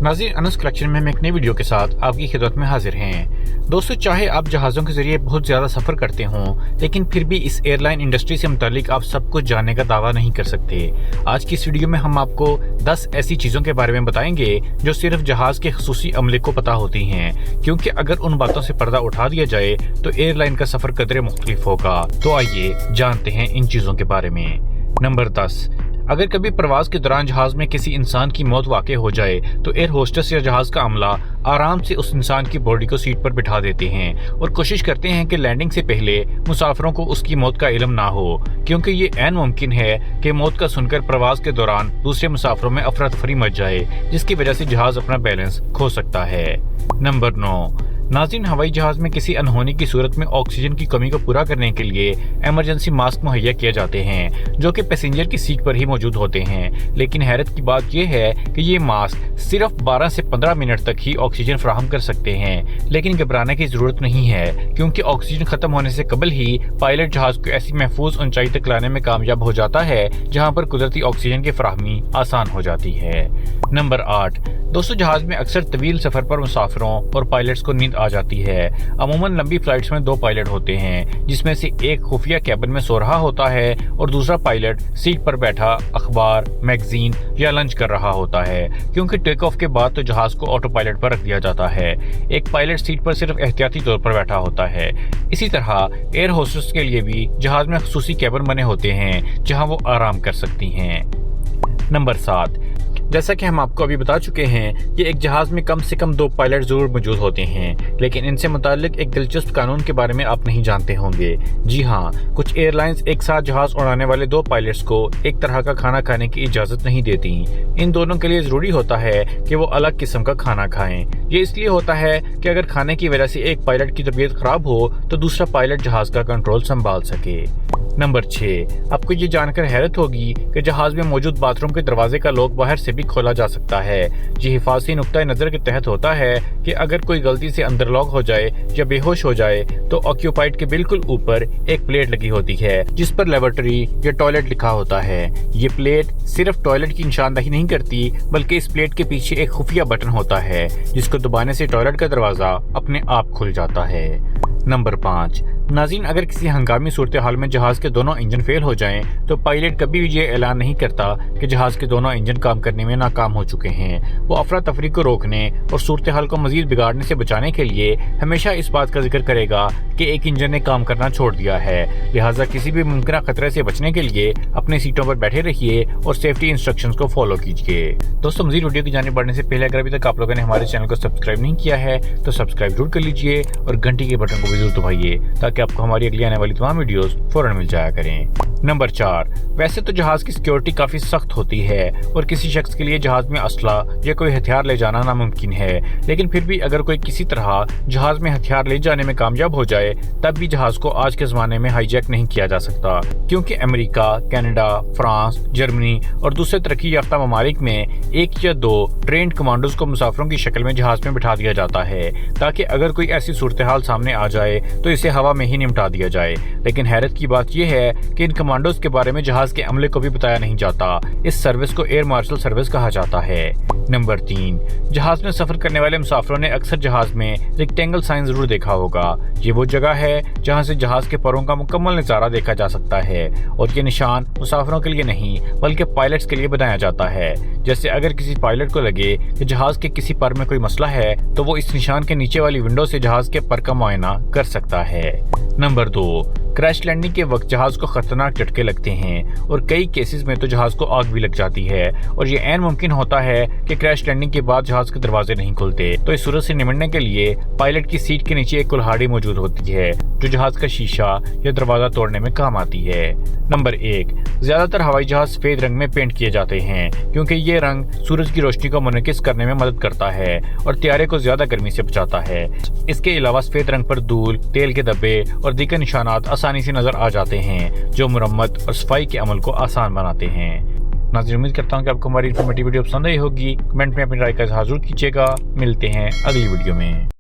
नाज़रीन, अनस कलेक्शन में हम एक नई वीडियो के साथ आपकी खिदमत में हाजिर हैं। दोस्तों, चाहे आप जहाज़ों के जरिए बहुत ज़्यादा सफ़र करते हों, लेकिन फिर भी इस एयरलाइन इंडस्ट्री से मुतालिक आप सब कुछ जानने का दावा नहीं कर सकते। आज की इस वीडियो में हम आपको 10 ऐसी चीज़ों के बारे में बताएंगे जो सिर्फ जहाज़ के ख़ुसूसी अमले को पता होती हैं, क्योंकि अगर उन बातों से पर्दा उठा दिया जाए तो एयरलाइन का सफ़र कदरे मुख्तलिफ होगा। तो आइए जानते हैं इन चीज़ों के बारे में। नंबर 10, अगर कभी प्रवास के दौरान जहाज में किसी इंसान की मौत वाक़ हो जाए तो एयर होस्टेस या जहाज का अमला आराम से उस इंसान की बॉडी को सीट पर बिठा देते हैं और कोशिश करते हैं कि लैंडिंग से पहले मुसाफिरों को उसकी मौत का इल्म ना हो, क्योंकि ये ऐन मुमकिन है कि मौत का सुनकर प्रवास के दौरान दूसरे मुसाफिरों में अफरा तफरी मच जाए, जिसकी वजह से जहाज अपना बैलेंस खो सकता है। नंबर 9, नाज़रीन, हवाई जहाज में किसी अनहोनी की सूरत में ऑक्सीजन की कमी को पूरा करने के लिए इमरजेंसी मास्क मुहैया किए जाते हैं, जो कि पैसेंजर की सीट पर ही मौजूद होते हैं। लेकिन हैरत की बात यह है कि ये मास्क सिर्फ 12 से 15 मिनट तक ही ऑक्सीजन फराहम कर सकते हैं। लेकिन घबराने की जरूरत नहीं है, क्योंकि ऑक्सीजन खत्म होने से कबल ही पायलट जहाज को ऐसी महफूज ऊंचाई तक लाने में कामयाब हो जाता है जहाँ पर कुदरती ऑक्सीजन की फराहमी आसान हो जाती है। नंबर 8, दोस्तों, जहाज में अक्सर तवील सफर पर मुसाफिरों और पायलट्स को नींद आ जाती है। अमूमन लंबी फ्लाइट्स में 2 पायलट होते हैं, जिसमें से एक खुफिया कैबिन में सो रहा होता है और दूसरा पायलट सीट पर बैठा अखबार, मैगजीन या लंच कर रहा होता है, क्योंकि टेक ऑफ के बाद तो जहाज को ऑटो पायलट पर रख दिया जाता है। एक पायलट सीट पर सिर्फ एहतियाती तौर पर बैठा होता है। इसी तरह एयर होस्टेस के लिए भी जहाज में खुसूसी कैबिन बने होते हैं जहां वो आराम कर सकती हैं। नंबर 7, जैसा कि हम आपको अभी बता चुके हैं कि एक जहाज में कम से कम 2 पायलट जरूर मौजूद होते हैं, लेकिन इनसे मुताल्लिक एक दिलचस्प कानून के बारे में आप नहीं जानते होंगे। जी हाँ, कुछ एयरलाइंस एक साथ जहाज उड़ाने वाले 2 पायलट्स को एक तरह का खाना खाने की इजाजत नहीं देती। इन दोनों के लिए जरूरी होता है कि वो अलग किस्म का खाना खाएं। ये इसलिए होता है कि अगर खाने की वजह से एक पायलट की तबीयत खराब हो तो दूसरा पायलट जहाज का कंट्रोल संभाल सके। नंबर 6, आपको ये जानकर हैरत होगी कि जहाज में मौजूद बाथरूम के दरवाजे का लॉक बाहर से भी खोला जा सकता है। ये हिफाजती नुक्ता नजर के तहत होता है कि अगर कोई गलती से अंदर लॉक हो जाए या बेहोश हो जाए तो ऑक्यूपाइड के बिल्कुल ऊपर एक प्लेट लगी होती है जिस पर लेबोरेटरी या टॉयलेट लिखा होता है। ये प्लेट सिर्फ टॉयलेट की निशानदही नहीं करती, बल्कि इस प्लेट के पीछे एक खुफिया बटन होता है जिसको दबाने से टॉयलेट का दरवाजा अपने आप खुल जाता है। नंबर 5, नाज़रीन, अगर किसी हंगामी सूरत हाल में जहाज के दोनों इंजन फेल हो जाएं तो पायलट कभी भी ये ऐलान नहीं करता कि जहाज के दोनों इंजन काम करने में नाकाम हो चुके हैं। वो अफरा तफरी को रोकने और सूरत हाल को मजीद बिगाड़ने से बचाने के लिए हमेशा इस बात का जिक्र करेगा कि एक इंजन ने काम करना छोड़ दिया है। लिहाजा किसी भी मुमकिन खतरे से बचने के लिए अपनी सीटों पर बैठे रहिए और सेफ्टी इंस्ट्रक्शंस को फॉलो कीजिए। दोस्तों, मजीद वीडियो की जानिब बढ़ने से पहले अगर अभी तक आप लोगों ने हमारे चैनल को सब्सक्राइब नहीं किया है तो सब्सक्राइब जरूर कर लीजिए और घंटी के बटन को भी जरूर दबाइए ताकि आपको हमारी अगली आने वाली तमाम वीडियोस फौरन मिल जाया करें। नंबर 4, वैसे तो जहाज की सिक्योरिटी काफी सख्त होती है और किसी शख्स के लिए जहाज में असला या कोई हथियार ले जाना नामुमकिन है, लेकिन फिर भी अगर कोई किसी तरह जहाज में हथियार ले जाने में कामयाब हो जाए तब भी जहाज को आज के जमाने में हाईजैक नहीं किया जा सकता, क्योंकि अमेरिका, कनाडा, फ्रांस, जर्मनी और दूसरे तरक्की याफ्ता ममालिक में 1 या 2 ट्रेंड कमांडोज को मुसाफिरों की शक्ल में जहाज में बिठा दिया जाता है ताकि अगर कोई ऐसी सूरत हाल सामने आ जाए तो इसे हवा में ही निपटा दिया जाए। लेकिन हैरत की बात यह है कि इन कमांडोज के बारे में जहाज के अमले को भी बताया नहीं जाता। इस सर्विस को एयर मार्शल सर्विस कहा जाता है। नंबर 3, जहाज में सफर करने वाले मुसाफिरों ने अक्सर जहाज में रेक्टेंगल साइन जरूर देखा होगा। ये वो जगह है जहां से जहाज के परों का मुकम्मल नजारा देखा जा सकता है और ये निशान मुसाफिरों के लिए नहीं बल्कि पायलट्स के लिए बनाया जाता है। जैसे अगर किसी पायलट को लगे कि जहाज के किसी पर में कोई मसला है तो वो इस निशान के नीचे वाली विंडो से जहाज के पर का मुआयना कर सकता है। नंबर 2, क्रैश लैंडिंग के वक्त जहाज को खतरनाक झटके लगते हैं और कई केसेस में तो जहाज को आग भी लग जाती है और ये ऐन मुमकिन होता है कि क्रैश लैंडिंग के बाद जहाज के दरवाजे नहीं खुलते। तो इस सूरत से निपटने के लिए पायलट की सीट के नीचे एक कुल्हाड़ी मौजूद होती है जो जहाज का शीशा या दरवाजा तोड़ने में काम आती है। नंबर 1, ज्यादातर हवाई जहाज सफेद रंग में पेंट किए जाते हैं क्योंकि ये रंग सूरज की रोशनी को मुनकिस करने में मदद करता है और त्यारे को ज्यादा गर्मी से बचाता है। इसके अलावा सफेद रंग पर धूल, तेल के धब्बे और दीगर निशानात आसानी से नजर आ जाते हैं जो मुरम्मत और सफाई के अमल को आसान बनाते हैं। नाज़रीन, उम्मीद करता हूँ कि आपको हमारी इन्फॉर्मेटिव वीडियो पसंद आई होगी। कमेंट में अपनी राय का इज़हार जरूर कीजिएगा। मिलते हैं अगली वीडियो में।